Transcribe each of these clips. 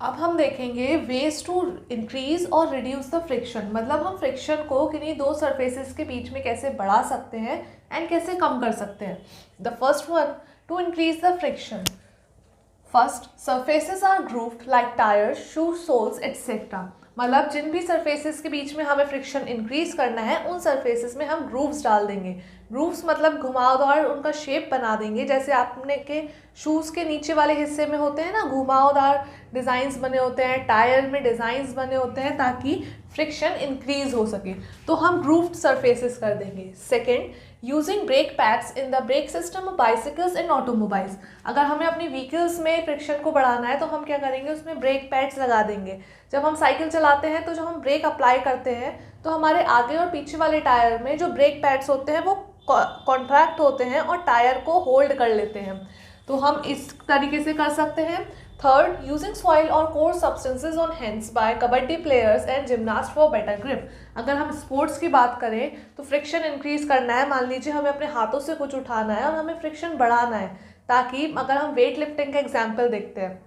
अब हम देखेंगे वेज टू इंक्रीज और रिड्यूस द फ्रिक्शन, मतलब हम फ्रिक्शन को किन्हीं दो सरफेसेस के बीच में कैसे बढ़ा सकते हैं एंड कैसे कम कर सकते हैं। The first one, to increase the friction. First, surfaces are grooved like tyres, shoe soles etcetera. मतलब जिन भी सरफेसेस के बीच में हमें फ्रिक्शन इंक्रीज करना है उन सरफेसेस में हम ग्रूव्स डाल देंगे। ग्रूव्स मतलब घुमावदार उनका शेप बना देंगे, जैसे आपने के शूज़ के नीचे वाले हिस्से में होते हैं ना घुमावदार डिज़ाइंस बने होते हैं, टायर में डिज़ाइंस बने होते हैं ताकि फ्रिक्शन इंक्रीज हो सके, तो हम ग्रूव्ड सरफेसेस कर देंगे। Second, using brake pads in the brake system of bicycles and automobiles. अगर हमें अपनी व्हीकल्स में फ्रिक्शन को बढ़ाना है तो हम क्या करेंगे, उसमें ब्रेक पैड्स लगा देंगे। जब हम साइकिल चलाते हैं तो जब हम ब्रेक अप्लाई करते हैं तो हमारे आगे और पीछे वाले टायर में जो ब्रेक पैड्स होते हैं वो कॉन्ट्रैक्ट होते हैं और टायर को होल्ड कर लेते हैं, तो हम इस तरीके से कर सकते हैं। थर्ड, यूजिंग सॉइल और course substances on hands bye kabaddi players and gymnast for better grip. अगर हम स्पोर्ट्स की बात करें तो फ्रिक्शन इंक्रीज करना है, मान लीजिए हमें अपने हाथों से कुछ उठाना है और हमें फ्रिक्शन बढ़ाना है, ताकि अगर हम वेट लिफ्टिंग का एग्जाम्पल देखते हैं,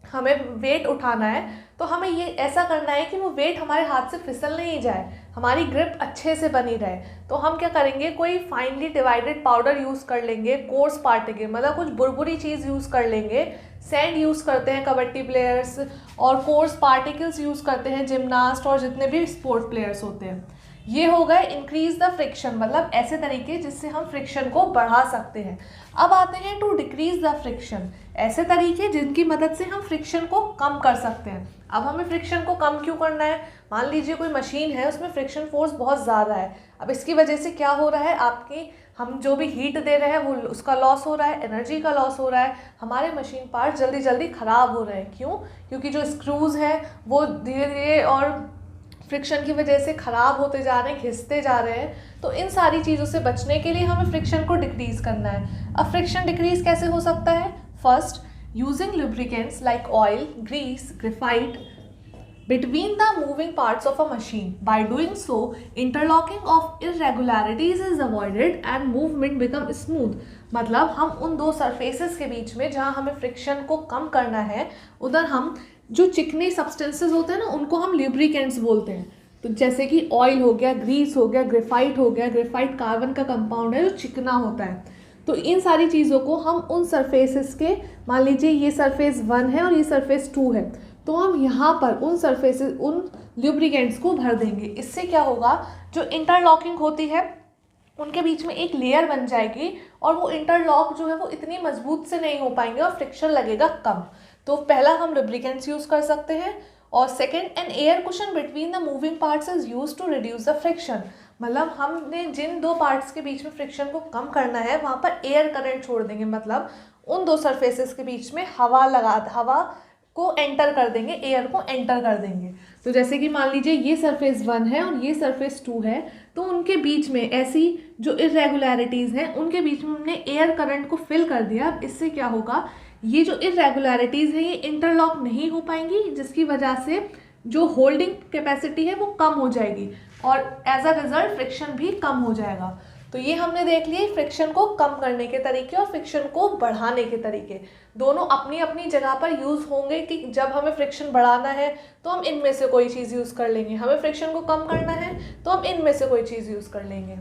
हमें वेट उठाना है तो हमें ये ऐसा करना है कि वो वेट हमारे हाथ से फिसल नहीं जाए, हमारी ग्रिप अच्छे से बनी रहे। तो हम क्या करेंगे, कोई फाइनली डिवाइडेड पाउडर यूज़ कर लेंगे, कोर्स पार्टिकल मतलब कुछ बुरबुरी चीज़ यूज़ कर लेंगे। सैंड यूज़ करते हैं कबड्डी प्लेयर्स और कोर्स पार्टिकल्स यूज़ करते हैं जिमनास्ट और जितने भी स्पोर्ट प्लेयर्स होते हैं। ये हो गए इंक्रीज द फ्रिक्शन, मतलब ऐसे तरीके जिससे हम फ्रिक्शन को बढ़ा सकते हैं। अब आते हैं टू डिक्रीज द फ्रिक्शन, ऐसे तरीके जिनकी मदद से हम फ्रिक्शन को कम कर सकते हैं। अब हमें फ्रिक्शन को कम क्यों करना है, मान लीजिए कोई मशीन है उसमें फ्रिक्शन फोर्स बहुत ज़्यादा है, अब इसकी वजह से क्या हो रहा है, आपकी हम जो भी हीट दे रहे हैं वो उसका लॉस हो रहा है, एनर्जी का लॉस हो रहा है, हमारे मशीन पार्ट जल्दी जल्दी ख़राब हो रहे हैं। क्यों? क्योंकि जो स्क्रूज़ हैं वो धीरे धीरे और फ्रिक्शन की वजह से ख़राब होते जा रहे हैं, घिसते जा रहे हैं। तो इन सारी चीज़ों से बचने के लिए हमें फ्रिक्शन को डिक्रीज़ करना है। अब फ्रिक्शन डिक्रीज़ कैसे हो सकता है? First, using lubricants like oil, grease, graphite between the moving parts of a machine. By doing so, interlocking of irregularities is avoided and movement become smooth. मतलब हम उन दो सरफेसेस के बीच में जहाँ हमें फ्रिक्शन को कम करना है उधर हम जो चिकने सब्सटेंसेस होते हैं ना उनको हम ल्यूब्रिकेंट्स बोलते हैं। तो जैसे कि ऑयल हो गया, ग्रीस हो गया, ग्रेफाइट हो गया, ग्रेफाइट कार्बन का कंपाउंड है जो चिकना होता है। तो इन सारी चीज़ों को हम उन सरफेसेस के, मान लीजिए ये सरफेस 1 है और ये सरफेस 2 है, तो हम यहाँ पर उन सरफेसेस उन ल्यूब्रिकेंट्स को भर देंगे। इससे क्या होगा, जो इंटरलॉकिंग होती है उनके बीच में एक लेयर बन जाएगी और वो इंटरलॉक जो है वो इतनी मजबूत से नहीं हो पाएंगे और फ्रिक्शन लगेगा कम। तो पहला हम लुब्रिकेंट्स यूज़ कर सकते हैं। और second, an air cushion between the moving parts is use to reduce the friction. मतलब हमने जिन दो पार्ट्स के बीच में फ्रिक्शन को कम करना है वहाँ पर एयर करंट छोड़ देंगे, मतलब उन दो सरफेसेस के बीच में हवा को एंटर कर देंगे, एयर को एंटर कर देंगे। तो जैसे कि मान लीजिए ये सरफेस 1 है और ये सरफेस 2 है, तो उनके बीच में ऐसी जो इरेगुलरिटीज़ हैं उनके बीच में हमने एयर करंट को फिल कर दिया। अब इससे क्या होगा, ये जो इरेगुलरिटीज़ हैं ये इंटरलॉक नहीं हो पाएंगी, जिसकी वजह से जो होल्डिंग कैपेसिटी है वो कम हो जाएगी और एज अ रिजल्ट फ्रिक्शन भी कम हो जाएगा। तो ये हमने देख लिए फ्रिक्शन को कम करने के तरीके और फ्रिक्शन को बढ़ाने के तरीके, दोनों अपनी अपनी जगह पर यूज़ होंगे। कि जब हमें फ्रिक्शन बढ़ाना है तो हम इनमें से कोई चीज़ यूज़ कर लेंगे, हमें फ्रिक्शन को कम करना है तो हम इनमें से कोई चीज़ यूज़ कर लेंगे।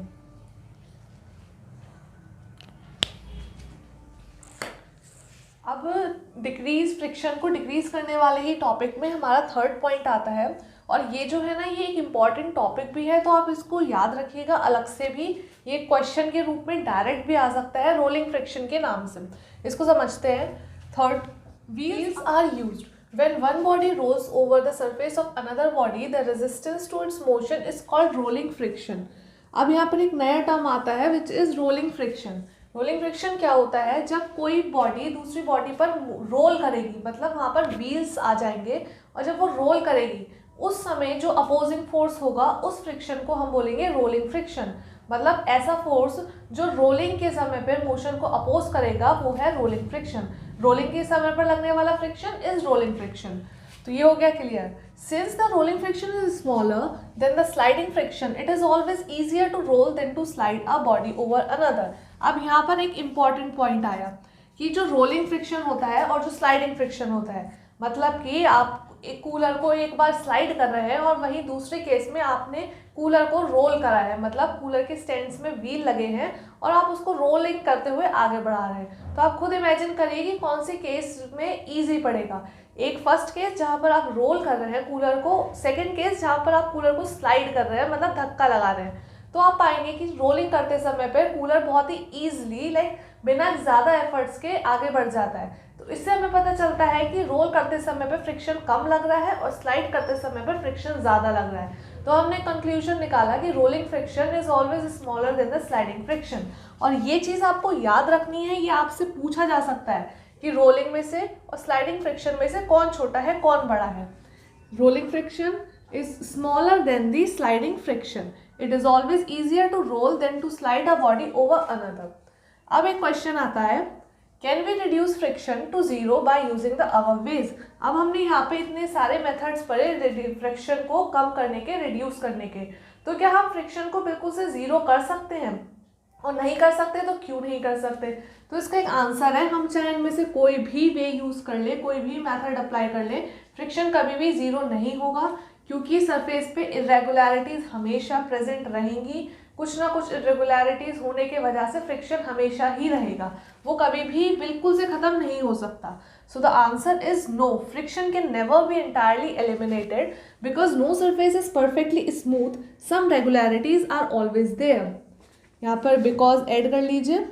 अब डिक्रीज फ्रिक्शन को डिक्रीज करने वाले ही टॉपिक में हमारा थर्ड पॉइंट आता है, और ये जो है ना ये एक इम्पॉर्टेंट टॉपिक भी है, तो आप इसको याद रखिएगा। अलग से भी ये क्वेश्चन के रूप में डायरेक्ट भी आ सकता है रोलिंग फ्रिक्शन के नाम से। इसको समझते हैं। Third, wheels are used when one body rolls over the surface of another body, the resistance to its motion is called rolling friction. अब यहाँ पर एक नया टर्म आता है which is rolling friction. Rolling friction क्या होता है, जब कोई बॉडी दूसरी बॉडी पर रोल करेगी, मतलब वहाँ पर व्हील्स आ जाएंगे और जब वो रोल करेगी उस समय जो अपोजिंग फोर्स होगा उस फ्रिक्शन को हम बोलेंगे रोलिंग फ्रिक्शन। मतलब ऐसा फोर्स जो रोलिंग के समय पर मोशन को अपोज करेगा वो है रोलिंग फ्रिक्शन। रोलिंग के समय पर लगने वाला फ्रिक्शन इज रोलिंग फ्रिक्शन। तो ये हो गया clear. Since the rolling friction is smaller than the sliding friction, it is always easier to roll than to slide a body over another. अब यहाँ पर एक इम्पॉर्टेंट पॉइंट आया कि जो रोलिंग फ्रिक्शन होता है और जो स्लाइडिंग फ्रिक्शन होता है, मतलब कि आप एक कूलर को एक बार स्लाइड कर रहे हैं और वहीं दूसरे केस में आपने कूलर को रोल करा है, मतलब कूलर के स्टैंड्स में व्हील लगे हैं और आप उसको रोलिंग करते हुए आगे बढ़ा रहे हैं। तो आप खुद इमेजिन करिए कि कौन सी केस में ईजी पड़ेगा। एक फर्स्ट केस जहाँ पर आप रोल कर रहे हैं कूलर को, सेकेंड केस जहाँ पर आप कूलर को स्लाइड कर रहे हैं, मतलब धक्का लगा रहे हैं। तो आप पाएंगे कि रोलिंग करते समय पर कूलर बहुत ही ईजिली बिना ज़्यादा एफर्ट्स के आगे बढ़ जाता है। तो इससे हमें पता चलता है कि रोल करते समय पे फ्रिक्शन कम लग रहा है और स्लाइड करते समय पर फ्रिक्शन ज़्यादा लग रहा है। तो हमने कंक्लूजन निकाला कि rolling friction is always smaller than the sliding friction. और ये चीज़ आपको याद रखनी है, ये आपसे पूछा जा सकता है कि रोलिंग में से और स्लाइडिंग फ्रिक्शन में से कौन छोटा है कौन बड़ा है। Rolling friction is smaller than the sliding friction. It is always easier to roll than to slide a body over another. अब एक क्वेश्चन आता है, can we reduce friction to zero by using the above ways. अब हमने यहाँ पे इतने सारे मेथड्स पढ़े फ्रिक्शन को कम करने के, रिड्यूस करने के, तो क्या हम फ्रिक्शन को बिल्कुल से ज़ीरो कर सकते हैं? और नहीं कर सकते तो क्यों नहीं कर सकते? तो इसका एक आंसर है, हम चाहे इनमें से कोई भी वे यूज़ कर ले, कोई भी मेथड अप्लाई कर ले, फ्रिक्शन कभी भी ज़ीरो नहीं होगा, क्योंकि सरफेस पे इरेगुलरिटीज़ हमेशा प्रेजेंट रहेंगी। कुछ ना कुछ इरेगुलरिटीज़ होने के वजह से फ्रिक्शन हमेशा ही रहेगा, वो कभी भी बिल्कुल से ख़त्म नहीं हो सकता। So the answer is no, friction can never be entirely eliminated because no surface is perfectly smooth, some regularities are always there. यहाँ पर बिकॉज ऐड कर लीजिए।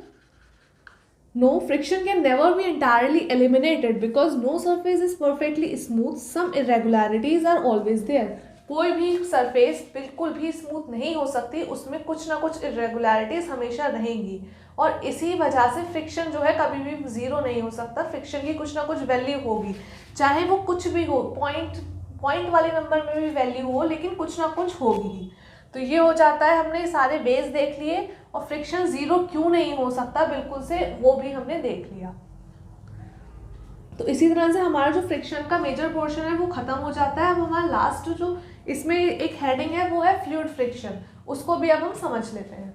No, friction can never be entirely eliminated because no surface is perfectly smooth. Some irregularities are always there. कोई भी surface बिल्कुल भी smooth नहीं हो सकती, उसमें कुछ ना कुछ इरेगुलरिटीज हमेशा रहेंगी और इसी वजह से फ्रिक्शन जो है कभी भी ज़ीरो नहीं हो सकता। फ्रिक्शन की कुछ ना कुछ वैल्यू होगी, चाहे वो कुछ भी हो, पॉइंट वाले नंबर में भी वैल्यू हो, लेकिन कुछ ना कुछ होगी। तो ये हो जाता है, हमने सारे बेस देख लिए और फ्रिक्शन ज़ीरो क्यों नहीं हो सकता बिल्कुल से वो भी हमने देख लिया। तो इसी तरह से हमारा जो फ्रिक्शन का मेजर पोर्शन है वो ख़त्म हो जाता है। अब हमारा लास्ट जो इसमें एक हेडिंग है वो है फ्लूइड फ्रिक्शन, उसको भी अब हम समझ लेते हैं।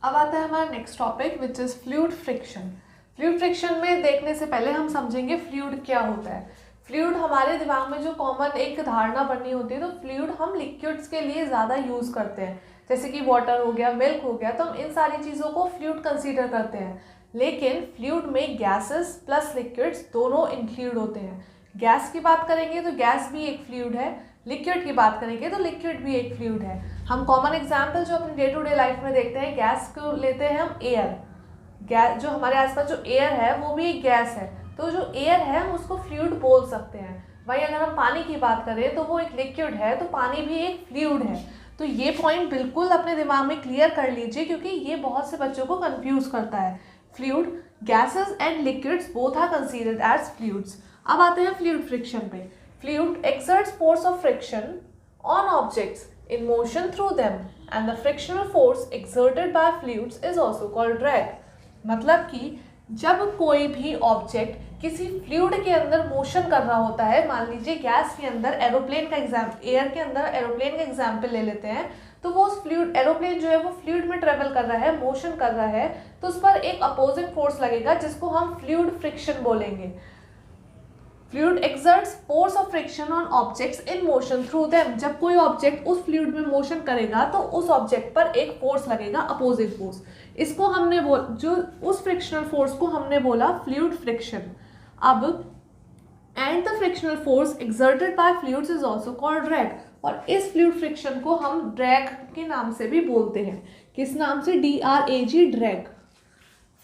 अब आता है हमारा next topic which is fluid friction. Fluid friction में देखने से पहले हम समझेंगे फ्लूइड क्या होता है। फ्लूइड हमारे दिमाग में जो कॉमन एक धारणा बननी होती है, तो फ्लूइड हम लिक्विड्स के लिए ज़्यादा यूज़ करते हैं, जैसे कि वाटर हो गया, मिल्क हो गया, तो हम इन सारी चीज़ों को फ्लूइड कंसीडर करते हैं। लेकिन फ्लूइड में गैसेस प्लस लिक्विड्स दोनों इंक्लूड होते हैं। गैस की बात करेंगे तो गैस भी एक फ्लूइड है, लिक्विड की बात करेंगे तो लिक्विड भी एक फ्लूइड है। हम कॉमन एग्जाम्पल जो अपने डे टू डे लाइफ में देखते हैं, गैस को लेते हैं हम एयर। गैस जो हमारे आसपास जो एयर है वो भी एक गैस है, तो जो एयर है हम उसको फ्लूइड बोल सकते हैं। वहीं अगर हम पानी की बात करें तो वो एक लिक्विड है, तो पानी भी एक फ्लूइड है। तो ये पॉइंट बिल्कुल अपने दिमाग में क्लियर कर लीजिए, क्योंकि ये बहुत से बच्चों को कंफ्यूज करता है। Fluid, gases and liquids both are considered as fluids. अब आते हैं फ्लूइड फ्रिक्शन पे। Fluid exerts force of friction on objects in motion through them and the frictional force exerted by fluids is also called drag। मतलब कि जब कोई भी object किसी फ्लूइड के अंदर मोशन कर रहा होता है, मान लीजिए गैस के अंदर एरोप्लेन का एयर के अंदर एरोप्लेन का एग्जाम्पल ले लेते हैं, तो वो उस फ्लूइड एरोप्लेन जो है वो फ्लूइड में ट्रेवल कर रहा है, मोशन कर रहा है, तो उस पर एक अपोजिंग फोर्स लगेगा जिसको हम फ्लूइड फ्रिक्शन बोलेंगे। Fluid exerts force of friction on objects in motion through them. जब कोई ऑब्जेक्ट उस फ्लूइड में मोशन करेगा तो उस ऑब्जेक्ट पर एक फोर्स लगेगा, अपोजिंग फोर्स। इसको हमने जो उस फ्रिक्शनल फोर्स को हमने बोला फ्लूइड फ्रिक्शन। अब and the frictional force exerted by fluids is also called drag, और इस फ्लूइड फ्रिक्शन को हम ड्रैग के नाम से भी बोलते हैं। किस नाम से? DRAG, drag.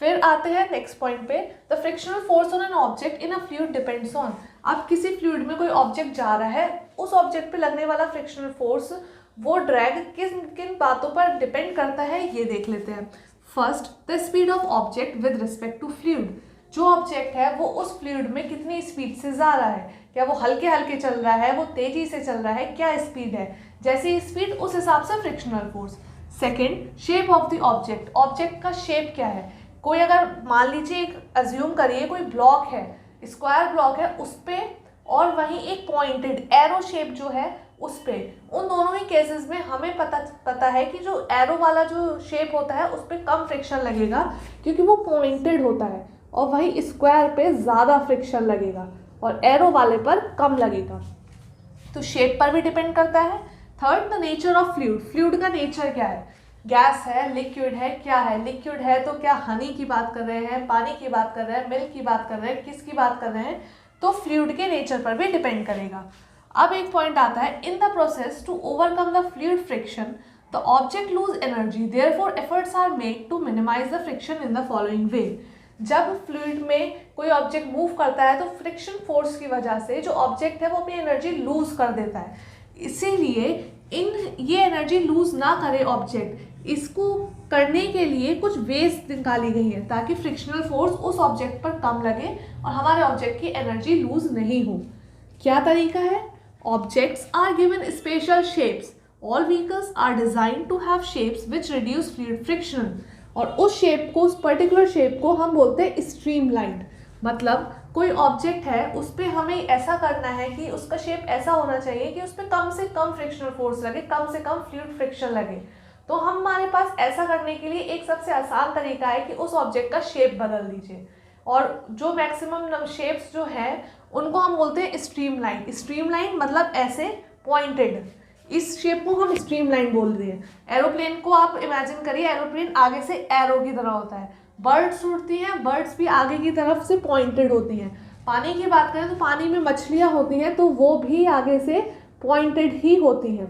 फिर आते हैं नेक्स्ट पॉइंट पे, the frictional force on an object in a fluid depends on. अब किसी फ्लूइड में कोई ऑब्जेक्ट जा रहा है, उस ऑब्जेक्ट पे लगने वाला फ्रिक्शनल फोर्स, वो ड्रैग किन बातों पर डिपेंड करता है ये देख लेते हैं। First, the speed of object with respect to fluid. जो ऑब्जेक्ट है वो उस फ्लूइड में कितनी स्पीड से जा रहा है, क्या वो हल्के हल्के चल रहा है, वो तेजी से चल रहा है, क्या स्पीड है, जैसी स्पीड उस हिसाब से frictional force. Second, shape of the object. Object का शेप क्या है? कोई अगर मान लीजिए एक अज्यूम करिए कोई ब्लॉक है, स्क्वायर ब्लॉक है, उस पर और वहीं एक पॉइंटेड एरो शेप जो है उस पे, उन दोनों ही केसेस में हमें पता है कि जो एरो वाला जो शेप होता है उस पर कम फ्रिक्शन लगेगा क्योंकि वो पॉइंटेड होता है, और वही स्क्वायर पे ज़्यादा फ्रिक्शन लगेगा और एरो वाले पर कम लगेगा। तो शेप पर भी डिपेंड करता है। Third, the nature of fluid. Fluid का नेचर क्या है, गैस है, लिक्विड है, क्या है। लिक्विड है तो क्या हनी की बात कर रहे हैं, पानी की बात कर रहे हैं, मिल्क की बात कर रहे हैं, किसकी बात कर रहे हैं, तो फ्लूइड के नेचर पर भी डिपेंड करेगा। अब एक पॉइंट आता है, in the process to overcome the fluid friction the object lose energy, therefore efforts are made to minimise the friction in the following way. जब फ्लूइड में कोई ऑब्जेक्ट मूव करता है तो फ्रिक्शन फोर्स की वजह से जो ऑब्जेक्ट है वो अपनी एनर्जी लूज कर देता है, इसीलिए ये एनर्जी लूज ना करे ऑब्जेक्ट, इसको करने के लिए कुछ वेज निकाली गई है ताकि फ्रिक्शनल फोर्स उस ऑब्जेक्ट पर कम लगे और हमारे ऑब्जेक्ट की एनर्जी लूज नहीं हो। क्या तरीका है, objects are given special shapes, all vehicles are design to have shapes which reduce fluid friction, और उस शेप को, उस पर्टिकुलर शेप को हम बोलते हैं स्ट्रीमलाइन्ड। मतलब कोई ऑब्जेक्ट है उस पर हमें ऐसा करना है कि उसका शेप ऐसा होना चाहिए कि उस पर कम से कम फ्रिक्शनल फोर्स लगे, कम से कम फ्लूइड फ्रिक्शन लगे। तो हमारे पास ऐसा करने के लिए एक सबसे आसान तरीका है कि उस ऑब्जेक्ट का शेप बदल दीजिए, और जो मैक्सिमम शेप्स जो है उनको हम बोलते हैं स्ट्रीमलाइन। स्ट्रीमलाइन मतलब ऐसे पॉइंटेड, इस शेप को हम स्ट्रीमलाइन बोल रहे हैं। एरोप्लेन को आप इमेजिन करिए, एरोप्लेन आगे से एरो की तरह होता है। बर्ड्स उड़ती हैं, बर्ड्स भी आगे की तरफ से पॉइंटेड होती हैं। पानी की बात करें तो पानी में मछलियाँ होती हैं तो वो भी आगे से पॉइंटेड ही होती हैं।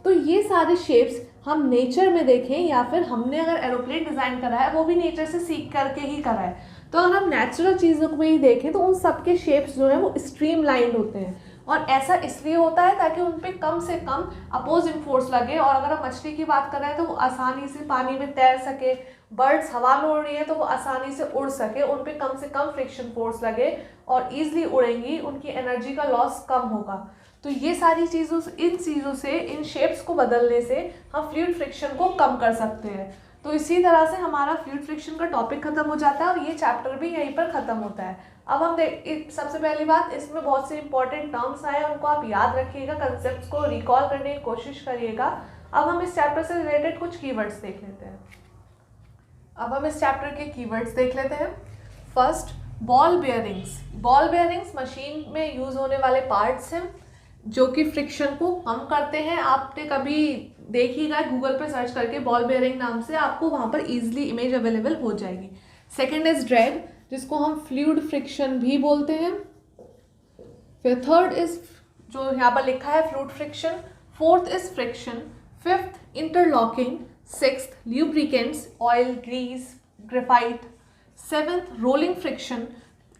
तो ये सारे शेप्स हम नेचर में देखें या फिर हमने अगर एरोप्लेन डिज़ाइन करा है वो भी नेचर से सीख करके ही करा है, तो अगर हम नेचुरल चीज़ों को ही देखें तो उन सबके शेप्स जो हैं वो स्ट्रीमलाइंड होते हैं। और ऐसा इसलिए होता है ताकि उन पे कम से कम अपोजिंग फोर्स लगे, और अगर हम मछली की बात कर रहे हैं तो वो आसानी से पानी में तैर सके, बर्ड्स हवा में उड़ रही है तो वो आसानी से उड़ सके, उन पे कम से कम फ्रिक्शन फोर्स लगे और ईजिली उड़ेंगी, उनकी एनर्जी का लॉस कम होगा। तो ये सारी चीज़ों से, इन चीज़ों से, इन शेप्स को बदलने से हम फ्लूइड फ्रिक्शन को कम कर सकते हैं। तो इसी तरह से हमारा फ्लूइड फ्रिक्शन का टॉपिक खत्म हो जाता है और ये चैप्टर भी यहीं पर ख़त्म होता है। अब हम सबसे पहली बात, इसमें बहुत से इंपॉर्टेंट टर्म्स आए, उनको आप याद रखिएगा, कंसेप्ट्स को रिकॉल करने की कोशिश करिएगा। अब हम इस चैप्टर से रिलेटेड कुछ कीवर्ड्स देख लेते हैं। अब हम इस चैप्टर के कीवर्ड्स देख लेते हैं। First, ball bearings. Ball bearings machine में यूज़ होने वाले पार्ट्स हैं जो कि फ्रिक्शन को कम करते हैं। आपने कभी देखिएगा, गूगल पे सर्च करके बॉल बेयरिंग नाम से आपको वहाँ पर ईजिली इमेज अवेलेबल हो जाएगी। सेकेंड इज ड्रैग, जिसको हम फ्लूइड फ्रिक्शन भी बोलते हैं। फिर थर्ड इज जो यहाँ पर लिखा है fluid friction. Fourth is friction. Fifth interlocking. Sixth lubricants, oil, grease, graphite. Seventh rolling friction.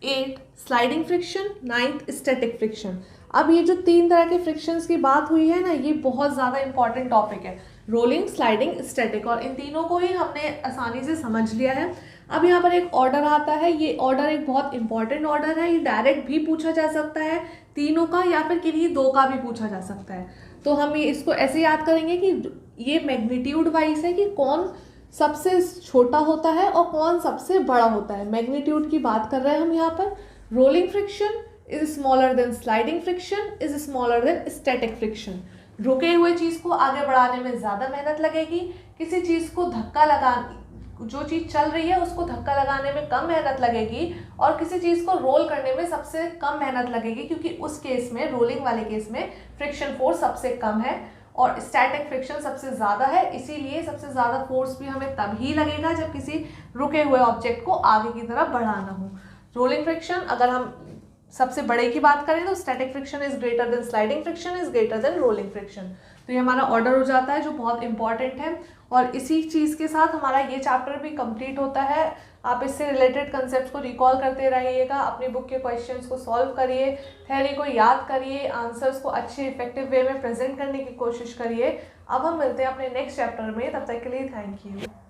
Eight sliding friction. Ninth static friction. अब ये जो तीन तरह के फ्रिक्शंस की बात हुई है ना, ये बहुत ज़्यादा इंपॉर्टेंट टॉपिक है, रोलिंग, स्लाइडिंग, स्टैटिक, और इन तीनों को ही हमने आसानी से समझ लिया है। अब यहाँ पर एक ऑर्डर आता है, ये ऑर्डर एक बहुत इंपॉर्टेंट ऑर्डर है, ये डायरेक्ट भी पूछा जा सकता है तीनों का, या फिर किन्हीं दो का भी पूछा जा सकता है। तो हम ये इसको ऐसे याद करेंगे कि ये मैग्नीट्यूड वाइज है कि कौन सबसे छोटा होता है और कौन सबसे बड़ा होता है। मैग्नीट्यूड की बात कर रहे हैं हम यहाँ पर। Rolling friction is smaller then sliding friction is smaller then static friction. रुके हुए चीज़ को आगे बढ़ाने में ज़्यादा मेहनत लगेगी, किसी चीज़ को धक्का लगा, जो चीज़ चल रही है उसको धक्का लगाने में कम मेहनत लगेगी, और किसी चीज़ को रोल करने में सबसे कम मेहनत लगेगी, क्योंकि उस केस में, रोलिंग वाले केस में फ्रिक्शन फोर्स सबसे कम है और स्टैटिक फ्रिक्शन सबसे ज़्यादा है। इसीलिए सबसे ज़्यादा फोर्स भी हमें तभी लगेगा जब किसी रुके हुए ऑब्जेक्ट को आगे की तरफ बढ़ाना हो। रोलिंग फ्रिक्शन, अगर हम सबसे बड़े की बात करें तो static friction is greater than sliding friction is greater than rolling friction. तो ये हमारा ऑर्डर हो जाता है जो बहुत इंपॉर्टेंट है, और इसी चीज़ के साथ हमारा ये चैप्टर भी कंप्लीट होता है। आप इससे रिलेटेड कंसेप्ट को रिकॉल करते रहिएगा, अपनी बुक के क्वेश्चंस को सॉल्व करिए, थ्योरी को याद करिए, आंसर्स को अच्छे इफेक्टिव वे में प्रेजेंट करने की कोशिश करिए। अब हम मिलते हैं अपने नेक्स्ट चैप्टर में, तब तक के लिए थैंक यू।